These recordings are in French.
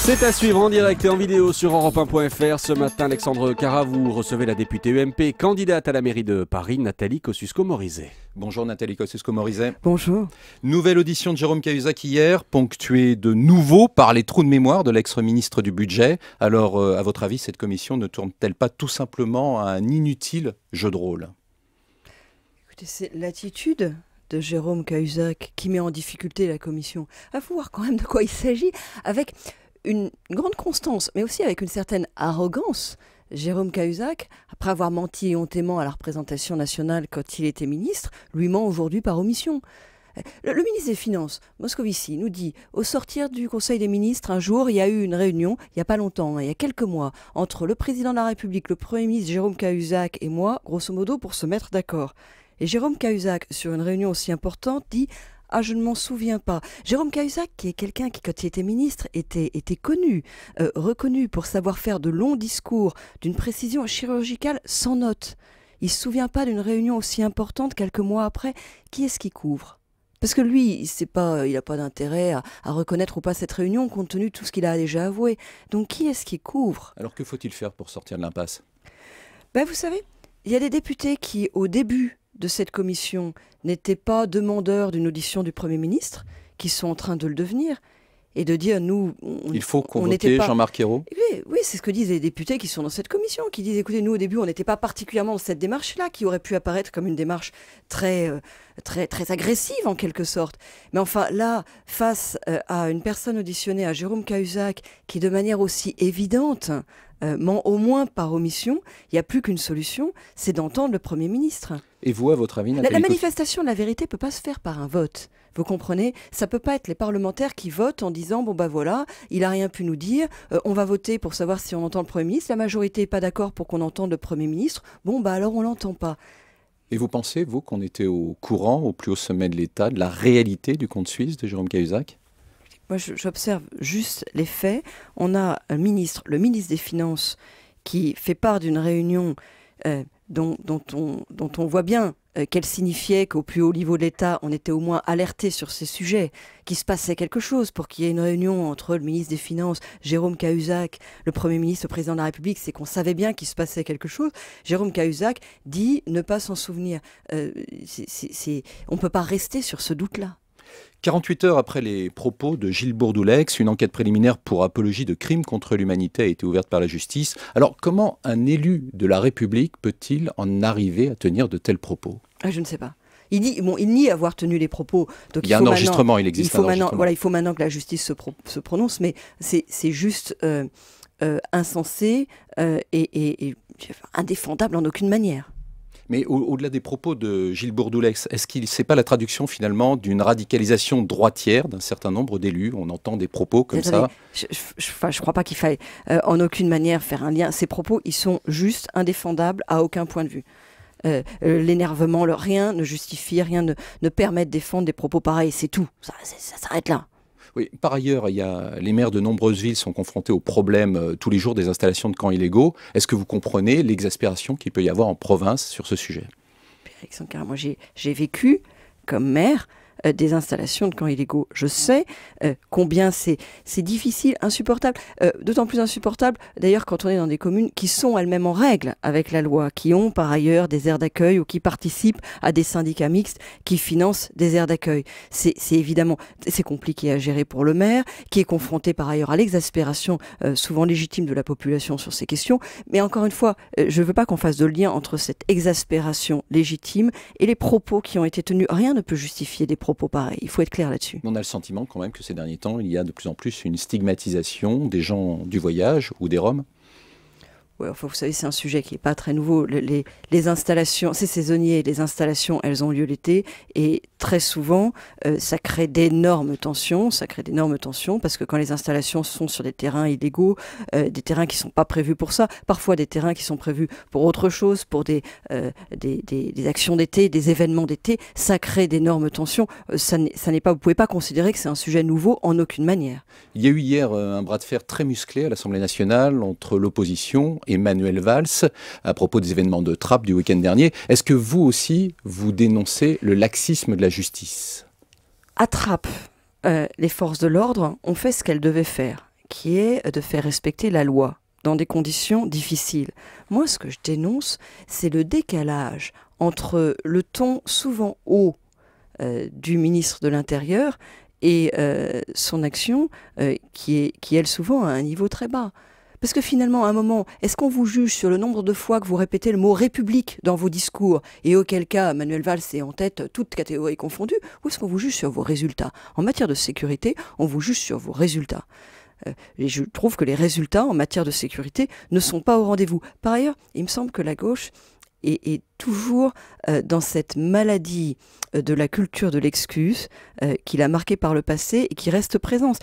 C'est à suivre en direct et en vidéo sur Europe1.fr. Ce matin, Alexandre Cara, vous recevez la députée UMP, candidate à la mairie de Paris, Nathalie Kosciusko-Morizet. Bonjour Nathalie Kosciusko-Morizet. Bonjour. Nouvelle audition de Jérôme Cahuzac hier, ponctuée de nouveau par les trous de mémoire de l'ex-ministre du Budget. Alors, à votre avis, cette commission ne tourne-t-elle pas tout simplement à un inutile jeu de rôle? Écoutez, c'est l'attitude de Jérôme Cahuzac qui met en difficulté la commission. Il faut voir quand même de quoi il s'agit, avec une grande constance, mais aussi avec une certaine arrogance. Jérôme Cahuzac, après avoir menti éhontément à la représentation nationale quand il était ministre, lui ment aujourd'hui par omission. Le ministre des Finances, Moscovici, nous dit, au sortir du Conseil des ministres, un jour, il y a eu une réunion, il n'y a pas longtemps, il y a quelques mois, entre le président de la République, le Premier ministre Jérôme Cahuzac et moi, grosso modo, pour se mettre d'accord. Et Jérôme Cahuzac, sur une réunion aussi importante, dit « Ah, je ne m'en souviens pas ». Jérôme Cahuzac, qui est quelqu'un qui, quand il était ministre, était connu, reconnu pour savoir faire de longs discours, d'une précision chirurgicale sans note. Il ne se souvient pas d'une réunion aussi importante quelques mois après. Qui est-ce qui couvre ? Parce que lui, il n'a pas d'intérêt à reconnaître ou pas cette réunion, compte tenu de tout ce qu'il a déjà avoué. Donc qui est-ce qui couvre ? Alors que faut-il faire pour sortir de l'impasse ? Vous savez, il y a des députés qui, au début de cette commission, n'étaient pas demandeurs d'une audition du Premier ministre, qui sont en train de le devenir, et de dire, nous, il faut convoquer Jean-Marc Ayrault. Oui, c'est ce que disent les députés qui sont dans cette commission, qui disent, écoutez, nous, au début, on n'était pas particulièrement dans cette démarche-là, qui aurait pu apparaître comme une démarche très agressive, en quelque sorte. Mais enfin, là, face à une personne auditionnée, à Jérôme Cahuzac, qui, de manière aussi évidente, ment au moins par omission, il n'y a plus qu'une solution, c'est d'entendre le Premier ministre. Et vous, à votre avis, Nathalie, la manifestation de la vérité ne peut pas se faire par un vote. Vous comprenez? Ça ne peut pas être les parlementaires qui votent en disant « bon voilà, il n'a rien pu nous dire, on va voter pour savoir si on entend le Premier ministre, la majorité n'est pas d'accord pour qu'on entende le Premier ministre, alors on ne l'entend pas ». Et vous pensez, vous, qu'on était au courant, au plus haut sommet de l'État, de la réalité du compte suisse de Jérôme Cahuzac? Moi, j'observe juste les faits. On a le ministre des Finances qui fait part d'une réunion dont on voit bien qu'elle signifiait qu'au plus haut niveau de l'État, on était au moins alerté sur ces sujets, qu'il se passait quelque chose pour qu'il y ait une réunion entre le ministre des Finances, Jérôme Cahuzac, le Premier ministre, le Président de la République, c'est qu'on savait bien qu'il se passait quelque chose. Jérôme Cahuzac dit ne pas s'en souvenir. On ne peut pas rester sur ce doute-là. 48 heures après les propos de Gilles Bourdoulex, une enquête préliminaire pour apologie de crimes contre l'humanité a été ouverte par la justice. Alors, comment un élu de la République peut-il en arriver à tenir de tels propos? Je ne sais pas. Il nie avoir tenu les propos. Donc il y a un enregistrement, il existe un enregistrement. Il faut maintenant que la justice se prononce, mais c'est juste insensé et indéfendable en aucune manière. Mais au-delà des propos de Gilles Bourdoulex, est-ce qu'il n'est pas la traduction finalement d'une radicalisation droitière d'un certain nombre d'élus? On entend des propos comme ça. Je ne crois pas qu'il faille en aucune manière faire un lien. Ces propos, ils sont juste indéfendables à aucun point de vue. L'énervement, rien ne justifie, rien ne permet de défendre des propos pareils. C'est tout. Ça s'arrête là. Oui, par ailleurs, les maires de nombreuses villes sont confrontés au problème tous les jours des installations de camps illégaux. Est-ce que vous comprenez l'exaspération qu'il peut y avoir en province sur ce sujet? Alexandre Cara, moi j'ai vécu comme maire des installations de camps illégaux. Je sais combien c'est difficile, insupportable, d'autant plus insupportable d'ailleurs quand on est dans des communes qui sont elles-mêmes en règle avec la loi, qui ont par ailleurs des aires d'accueil ou qui participent à des syndicats mixtes qui financent des aires d'accueil. C'est évidemment, c'est compliqué à gérer pour le maire, qui est confronté par ailleurs à l'exaspération souvent légitime de la population sur ces questions. Mais encore une fois, je ne veux pas qu'on fasse de lien entre cette exaspération légitime et les propos qui ont été tenus. Rien ne peut justifier des propos pareils. Il faut être clair là-dessus. On a le sentiment quand même que ces derniers temps, il y a de plus en plus une stigmatisation des gens du voyage ou des Roms. Ouais, enfin, vous savez, c'est un sujet qui n'est pas très nouveau. Les installations, c'est saisonnier, les installations, elles ont lieu l'été, et très souvent, ça crée d'énormes tensions, parce que quand les installations sont sur des terrains illégaux, des terrains qui ne sont pas prévus pour ça, parfois des terrains qui sont prévus pour autre chose, pour des actions d'été, des événements d'été, ça crée d'énormes tensions. Ça n'est pas, vous ne pouvez pas considérer que c'est un sujet nouveau en aucune manière. Il y a eu hier un bras de fer très musclé à l'Assemblée nationale entre l'opposition et Manuel Valls à propos des événements de Trappes du week-end dernier. Est-ce que vous aussi, vous dénoncez le laxisme de la justice? À Trappes, les forces de l'ordre ont fait ce qu'elles devaient faire, qui est de faire respecter la loi dans des conditions difficiles. Moi, ce que je dénonce, c'est le décalage entre le ton souvent haut du ministre de l'Intérieur et son action qui, elle, souvent, à un niveau très bas. Parce que finalement, à un moment, est-ce qu'on vous juge sur le nombre de fois que vous répétez le mot République dans vos discours, et auquel cas Manuel Valls est en tête, toutes catégories confondues, ou est-ce qu'on vous juge sur vos résultats? En matière de sécurité, on vous juge sur vos résultats. Et je trouve que les résultats en matière de sécurité ne sont pas au rendez-vous. Par ailleurs, il me semble que la gauche est toujours dans cette maladie de la culture de l'excuse qu'il a marquée par le passé et qui reste présente.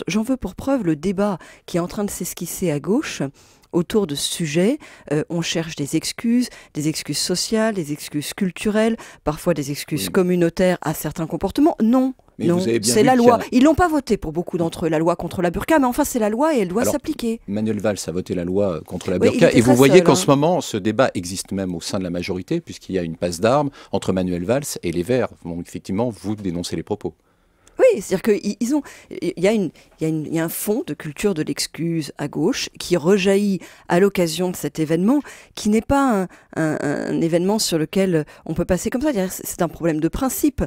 J'en veux pour preuve le débat qui est en train de s'esquisser à gauche autour de ce sujet. On cherche des excuses sociales, des excuses culturelles, parfois des excuses communautaires à certains comportements. Non. Mais non, c'est la loi. Ils l'ont pas voté pour beaucoup d'entre eux, la loi contre la burqa, mais enfin c'est la loi et elle doit s'appliquer. Manuel Valls a voté la loi contre la burqa et vous voyez qu'en ce moment, ce débat existe même au sein de la majorité puisqu'il y a une passe d'armes entre Manuel Valls et les Verts. Donc effectivement, vous dénoncez les propos. Oui, c'est-à-dire qu'il y a un fond de culture de l'excuse à gauche qui rejaillit à l'occasion de cet événement, qui n'est pas un événement sur lequel on peut passer comme ça. C'est un problème de principe.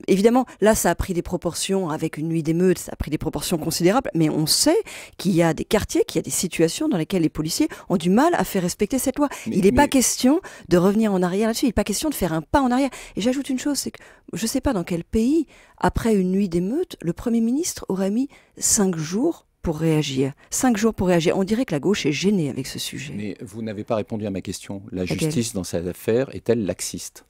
Évidemment, là, ça a pris des proportions avec une nuit d'émeute, ça a pris des proportions considérables, mais on sait qu'il y a des quartiers, qu'il y a des situations dans lesquelles les policiers ont du mal à faire respecter cette loi. Il n'est pas question de revenir en arrière là-dessus, il n'est pas question de faire un pas en arrière. Et j'ajoute une chose, c'est que je ne sais pas dans quel pays, après une nuit d'émeute, le Premier ministre aurait mis 5 jours pour réagir. 5 jours pour réagir. On dirait que la gauche est gênée avec ce sujet. Mais vous n'avez pas répondu à ma question. La justice dans cette affaire est-elle laxiste ?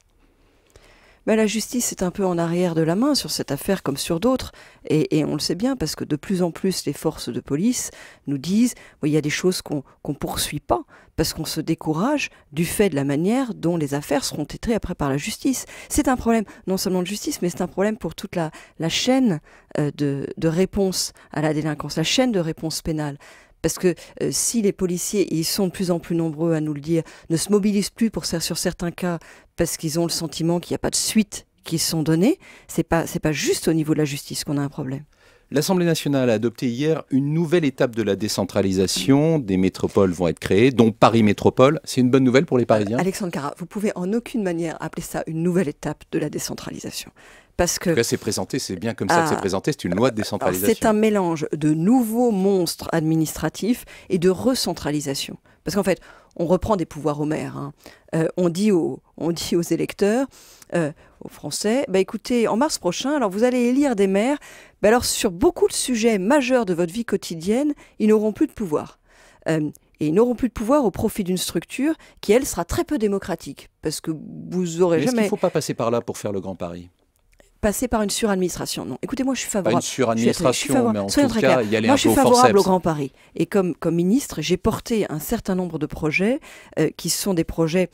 Ben, la justice est un peu en arrière de la main sur cette affaire comme sur d'autres. Et on le sait bien parce que de plus en plus les forces de police nous disent il y a des choses qu'on ne poursuit pas parce qu'on se décourage du fait de la manière dont les affaires seront traitées après par la justice. C'est un problème non seulement de justice, mais c'est un problème pour toute la chaîne de réponse à la délinquance, la chaîne de réponse pénale. Parce que si les policiers, ils sont de plus en plus nombreux à nous le dire, ne se mobilisent plus sur certains cas parce qu'ils ont le sentiment qu'il n'y a pas de suite qui sont données, c'est pas juste au niveau de la justice qu'on a un problème. L'Assemblée nationale a adopté hier une nouvelle étape de la décentralisation. Des métropoles vont être créées, dont Paris Métropole. C'est une bonne nouvelle pour les Parisiens. Alexandre Carra, vous pouvez en aucune manière appeler ça une nouvelle étape de la décentralisation. Parce que, en tout cas, c'est présenté, c'est bien comme ça que c'est présenté, c'est une loi de décentralisation. C'est un mélange de nouveaux monstres administratifs et de recentralisation. Parce qu'en fait, on reprend des pouvoirs aux maires. Hein. On dit aux électeurs, aux Français, écoutez, en mars prochain, alors vous allez élire des maires, alors sur beaucoup de sujets majeurs de votre vie quotidienne, ils n'auront plus de pouvoir. Et ils n'auront plus de pouvoir au profit d'une structure qui, elle, sera très peu démocratique. Parce que vous aurez jamais... Est-ce qu'il ne faut pas passer par là pour faire le Grand Paris ? Passer par une suradministration. Non, écoutez, moi je suis favorable. Pas une suradministration, mais en tout cas, y aller moi, un peu au forceps. Moi je suis favorable au Grand Paris. Et comme ministre, j'ai porté un certain nombre de projets qui sont des projets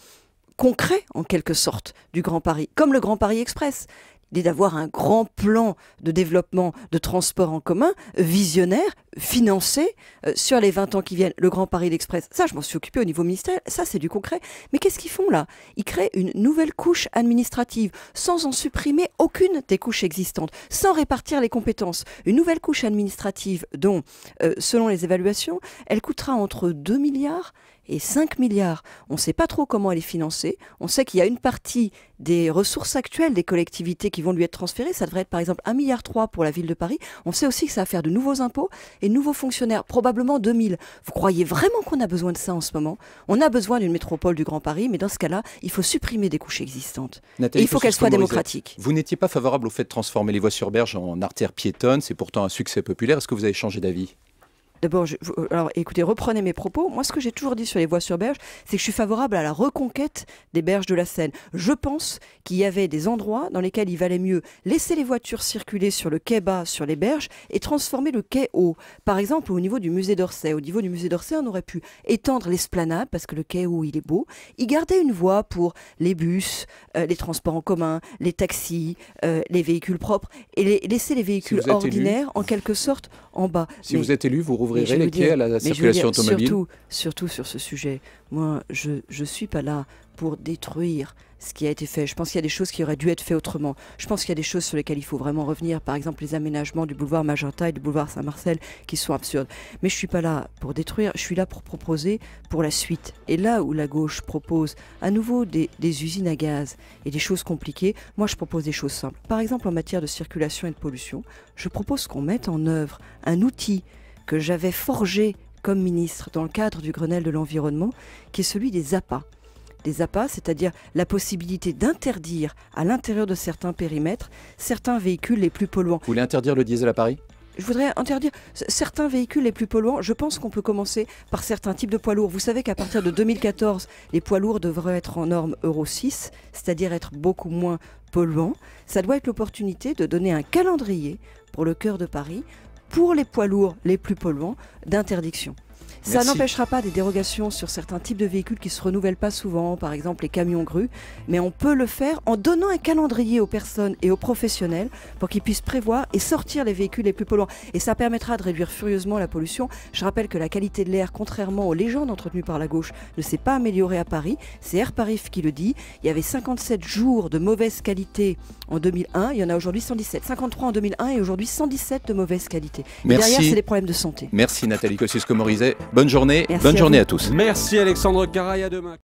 concrets, en quelque sorte, du Grand Paris, comme le Grand Paris Express. L'idée d'avoir un grand plan de développement de transport en commun, visionnaire, financé sur les 20 ans qui viennent. Le Grand Paris Express, ça je m'en suis occupé au niveau ministériel, ça c'est du concret. Mais qu'est-ce qu'ils font là? Ils créent une nouvelle couche administrative, sans en supprimer aucune des couches existantes, sans répartir les compétences. Une nouvelle couche administrative dont, selon les évaluations, elle coûtera entre 2 milliards et 5 milliards. On ne sait pas trop comment elle est financée. On sait qu'il y a une partie des ressources actuelles des collectivités qui vont lui être transférées. Ça devrait être par exemple 1,3 milliard pour la ville de Paris. On sait aussi que ça va faire de nouveaux impôts et de nouveaux fonctionnaires, probablement 2000. Vous croyez vraiment qu'on a besoin de ça en ce moment? On a besoin d'une métropole du Grand Paris, mais dans ce cas-là, il faut supprimer des couches existantes. Nathalie, et il faut qu'elles soient démocratiques. Vous n'étiez pas favorable au fait de transformer les voies sur berge en artères piétonnes. C'est pourtant un succès populaire. Est-ce que vous avez changé d'avis? D'abord, alors écoutez, reprenez mes propos. Moi, ce que j'ai toujours dit sur les voies sur berge, c'est que je suis favorable à la reconquête des berges de la Seine. Je pense qu'il y avait des endroits dans lesquels il valait mieux laisser les voitures circuler sur le quai bas, sur les berges, et transformer le quai haut. Par exemple, au niveau du musée d'Orsay. Au niveau du musée d'Orsay, on aurait pu étendre l'esplanade, parce que le quai haut, il est beau, y garder une voie pour les bus, les transports en commun, les taxis, les véhicules propres, et laisser les véhicules ordinaires, en quelque sorte, en bas. Si vous êtes élu, vous rouvrirez les quais à la circulation automobile? Surtout sur ce sujet, moi, je ne suis pas là pour détruire ce qui a été fait. Je pense qu'il y a des choses qui auraient dû être faites autrement. Je pense qu'il y a des choses sur lesquelles il faut vraiment revenir. Par exemple, les aménagements du boulevard Magenta et du boulevard Saint-Marcel qui sont absurdes. Mais je ne suis pas là pour détruire, je suis là pour proposer pour la suite. Et là où la gauche propose à nouveau des usines à gaz et des choses compliquées, moi je propose des choses simples. Par exemple, en matière de circulation et de pollution, je propose qu'on mette en œuvre un outil que j'avais forgé comme ministre dans le cadre du Grenelle de l'environnement, qui est celui des APA. Des APA, c'est-à-dire la possibilité d'interdire à l'intérieur de certains périmètres certains véhicules les plus polluants. Vous voulez interdire le diesel à Paris? Je voudrais interdire certains véhicules les plus polluants. Je pense qu'on peut commencer par certains types de poids lourds. Vous savez qu'à partir de 2014, les poids lourds devraient être en norme Euro 6, c'est-à-dire être beaucoup moins polluants. Ça doit être l'opportunité de donner un calendrier pour le cœur de Paris, pour les poids lourds les plus polluants, d'interdiction. Ça n'empêchera pas des dérogations sur certains types de véhicules qui ne se renouvellent pas souvent, par exemple les camions grues, mais on peut le faire en donnant un calendrier aux personnes et aux professionnels pour qu'ils puissent prévoir et sortir les véhicules les plus polluants. Et ça permettra de réduire furieusement la pollution. Je rappelle que la qualité de l'air, contrairement aux légendes entretenues par la gauche, ne s'est pas améliorée à Paris. C'est Air Paris qui le dit. Il y avait 57 jours de mauvaise qualité en 2001, il y en a aujourd'hui 117. 53 en 2001 et aujourd'hui 117 de mauvaise qualité. Derrière, c'est des problèmes de santé. Merci Nathalie Kosciusko-Morizet. Bonne journée, bonne journée à tous. Merci Alexandre Carra, à demain.